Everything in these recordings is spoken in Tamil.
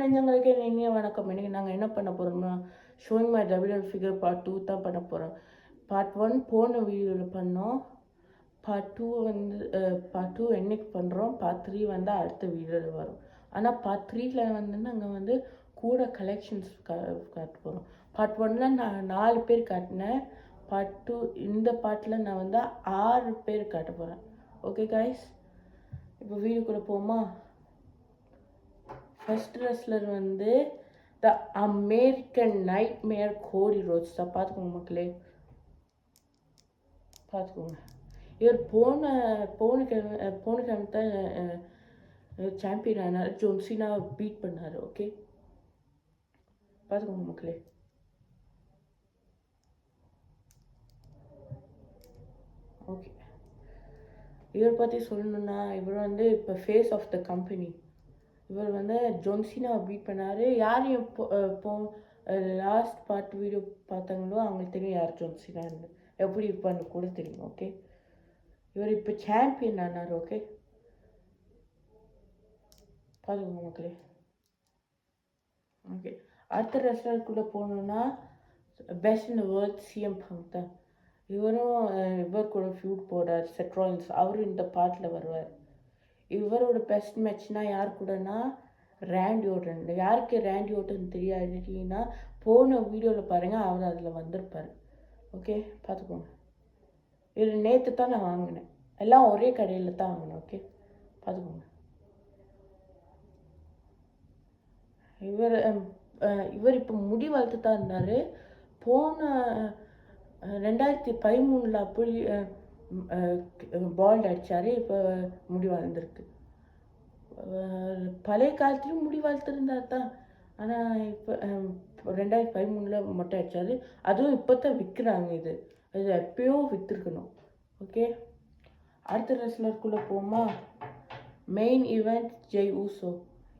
தெரிஞ்சவங்களுக்கே இனிய வணக்கம். இன்னைக்கு நாங்கள் என்ன பண்ண போகிறோம்னா showing my WL figure part 2 தான் பண்ண போகிறோம். பார்ட் 1 போன வீடியோவில் பண்ணோம். பார்ட் 2 என்னைக்கு பண்ணுறோம். பார்ட் 3 வந்து அடுத்த வீடியோவில் வரும். ஆனால் பார்ட் 3ல வந்து நாங்கள் வந்து கூட கலெக்ஷன்ஸ் காட்ட போகிறோம். பார்ட் 1ல் நான் 4 பேர் காட்டினேன். பார்ட் 2 இந்த பார்ட்டில் நான் வந்து 6 பேர் காட்ட போகிறேன். ஓகே கைஸ், இப்போ வீடியோக்குள்ளே போமா. ஃபர்ஸ்ட் ரெஸ்லர் வந்து த அமெரிக்கன் நைட்மேர் கோடி ரோட்ஸ் தான். பார்த்துக்கோங்க மக்களே, பார்த்துக்கோங்க. இவர் போன கிழமை தான் சாம்பியன் ஆனார். ஜான் சீனாவை பீட் பண்ணார். ஓகே, பார்த்துக்கோங்க மக்களே. ஓகே, இவர் பற்றி சொல்லணுன்னா இவர் வந்து இப்போ ஃபேஸ் ஆஃப் த கம்பெனி. இவர் வந்து ஜான் சீனாவை பீட் பண்ணார். யார் இப்போ லாஸ்ட் பார்ட் வீடியோ பார்த்தாங்களோ அவங்களுக்கு தெரியும் யார் ஜான் சீனான்னு, எப்படி இருப்பான்னு கூட தெரியும். ஓகே, இவர் இப்போ சாம்பியன் ஆனார். ஓகே, பார்த்துக்கோங்க மக்களே. ஓகே, அடுத்த ரெஸ்டாரண்ட்குள்ளே போகணுன்னா best in the world CM bunk தான். இவர் கூட ஃபியூட் போடுறார் செத் ராலின்ஸ். அவரும் இந்த பார்ட்டில் வருவார். இவரோட பெஸ்ட் மேட்ச்னா யார் கூடனா ரேண்டி ஓட்டன். யாருக்கு ரேண்டி ஓட்டன் தெரியாதுன்னா போன வீடியோவில் பாருங்கள், அவர் அதில் வந்திருப்பார். ஓகே, பார்த்துக்கோங்க. இது நேற்று தான் நான் வாங்கினேன். எல்லாம் ஒரே கடையில் தான் வாங்கினேன். ஓகே, பார்த்துக்கோங்க. இவர் இப்போ முடி வளர்த்து தான் இருந்தார். போன 2013 அப்படி பால்ட் அடித்தார். இப்போ முடி வளர்ந்துருக்கு. பழைய காலத்துலேயும் முடி வளர்த்துருந்தார் தான். ஆனால் இப்போ 2013 மொட்டை அடித்தார். அதுவும் இப்போ தான் விற்கிறாங்க. இது எப்பயோ விற்றுருக்கணும். ஓகே, அடுத்த ரெஸ்லருக்குள்ளே போமா. Main event Jai Uso.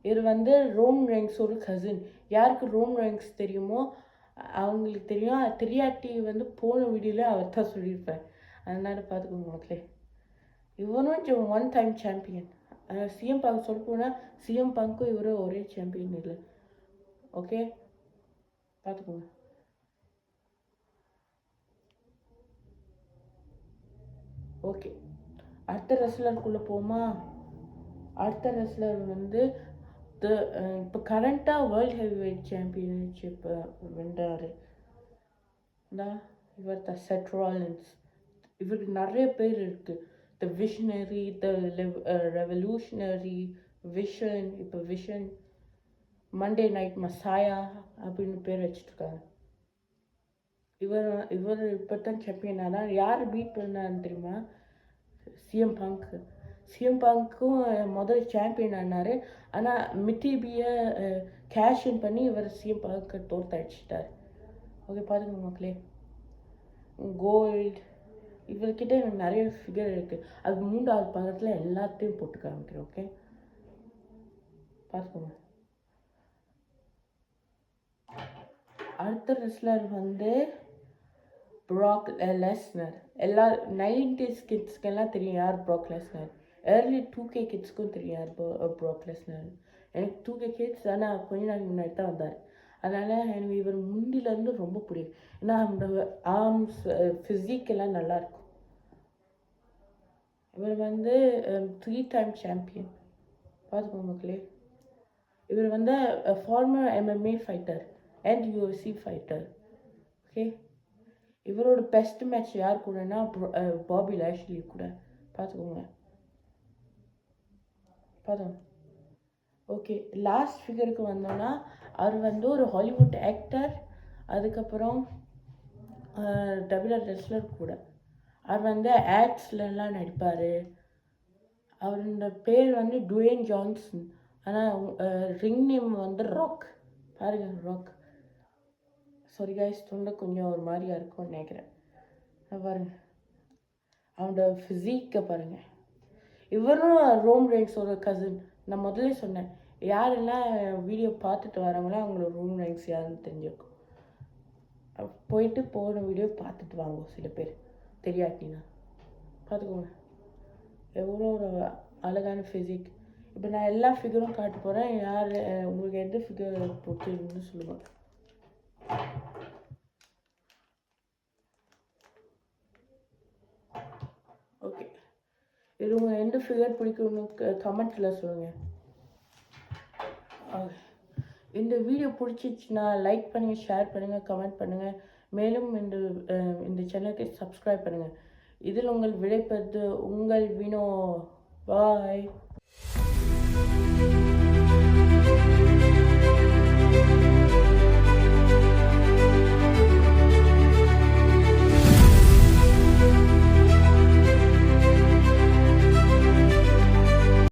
இவர் வந்து ரோம் ரெங்ஸோட கசின். யாருக்கு ரோம் ரெங்ஸ் தெரியுமோ அவங்களுக்கு தெரியும். தெரியாட்டி வந்து போன வீடியோவில் அவர் தான் சொல்லியிருப்பேன். அதனால் பார்த்துக்கோங்க மக்களே. இவரும் 1 டைம் சாம்பியன். சிஎம் பங்க் சொல்ல போனால் சிஎம் பங்க்கும் இவரும் ஒரே சாம்பியன் இல்லை. ஓகே, பார்த்துக்கோங்க. ஓகே, அடுத்த ரெஸ்லருக்குள்ளே போமா. அடுத்த ரெஸ்லர் வந்து இப்போ கரண்ட்டாக வேர்ல்ட் ஹெவிவெயிட் சாம்பியன்ஷிப் வென்றார். இவர் த செத் ராலின்ஸ். இவருக்கு நிறைய பேர் இருக்குது. த விஷனரி, த ரெவல்யூஷனரி, விஷன், இப்போ விஷன், மண்டே நைட் மசாயா அப்படின்னு பேர் வச்சுருக்காங்க. இவர் இப்போ தான் சாம்பியன் ஆனால் யார் பீட் பண்ணாருன்னு தெரியுமா? CM bunk. சிஎம் பங்க்கும் முதல் சாம்பியன் ஆனார். ஆனால் மிட்டிபியை கேஷின் பண்ணி இவர் சிஎம் பங்க்கை தோற்று. ஓகே, பார்த்துக்கோங்க மக்களே. கோல்டு இவர்கிட்ட எனக்கு நிறைய ஃபிகர் இருக்குது. அது 3வது பக்கத்தில் எல்லாத்தையும் போட்டு காமிக்கிறேன். ஓகே, பார்த்துக்கோங்க. அடுத்த ரெஸ்லர் வந்து ப்ராக் லெஸ்னர். எல்லா 90s கிட்ஸ்க்கெல்லாம் தெரியும் யார் ப்ராக் லெஸ்னர். ஏர்லி 2K கிட்ஸ்க்கும் தெரியும் யார் ப்ராக் லெஸ்னர். எனக்கு 2K கிட்ஸ் ஆனால் கொஞ்ச நாளைக்கு முன்னாடி தான் வந்தார். அதனால் எனக்கு இவர் முந்திலேருந்து ரொம்ப பிடிக்கும். ஏன்னா அவரோட ஆர்ம்ஸ் ஃபிசிக் எல்லாம் நல்லாயிருக்கும். இவர் வந்து 3 டைம் சாம்பியன். பார்த்துக்கோங்க மக்களே. இவர் வந்து former MMA fighter and UFC fighter. Okay, இவரோட பெஸ்ட் மேட்ச் யார் கூடனா பாபி லாஷ்லி கூட. பார்த்துக்கோங்க. ஓகே, லாஸ்ட் ஃபிகருக்கு வந்தோன்னா அவர் வந்து ஒரு ஹாலிவுட் ஆக்டர். அதுக்கப்புறம் டபிள்யூஆர் ரெஸ்லர் கூட. அவர் வந்து ஆட்ஸ்லாம் நடிப்பார். அவரோட பேர் வந்து டுவேன் ஜான்சன். ஆனால் ரிங் நேம் வந்து ராக். பாருங்கள், ராக். சாரி கைஸ், தொண்டை கொஞ்சம் ஒரு மாதிரியாக இருக்கும்னு நினைக்கிறேன். பாருங்கள் அவனோட ஃபிசிக்கை பாருங்கள். இவரும் ரோம் ரெங்ஸோட கசின். நான் முதல்ல சொன்னேன், யாரெல்லாம் வீடியோ பார்த்துட்டு வராங்களோ அவங்களோட ரோம் ரெங்ஸ் யாருன்னு தெரிஞ்சிருக்கும். போயிட்டு போன வீடியோ பார்த்துட்டு வாங்க. சில பேர் தெரியாட்டினா பார்த்துக்கோங்க. எவ்வளோ ஒரு அழகான ஃபிசிக். இப்போ நான் எல்லா ஃபிகரும் காட்ட போகிறேன். யார் உங்களுக்கு எந்த ஃபிகர் பிடிச்சிருக்குன்னு சொல்லுங்கள். ஓகே, இது உங்கள் எந்த ஃபிகர் பிடிக்கும்னு கமெண்ட்டில் சொல்லுங்கள். இந்த வீடியோ பிடிச்சிச்சுன்னா லைக் பண்ணுங்கள், ஷேர் பண்ணுங்கள், கமெண்ட் பண்ணுங்கள். மேலும் இந்த சேனலுக்கு சப்ஸ்கிரைப் பண்ணுங்கள். இதில் உங்கள் விடைபெறுவது உங்கள் வினோ. பாய்.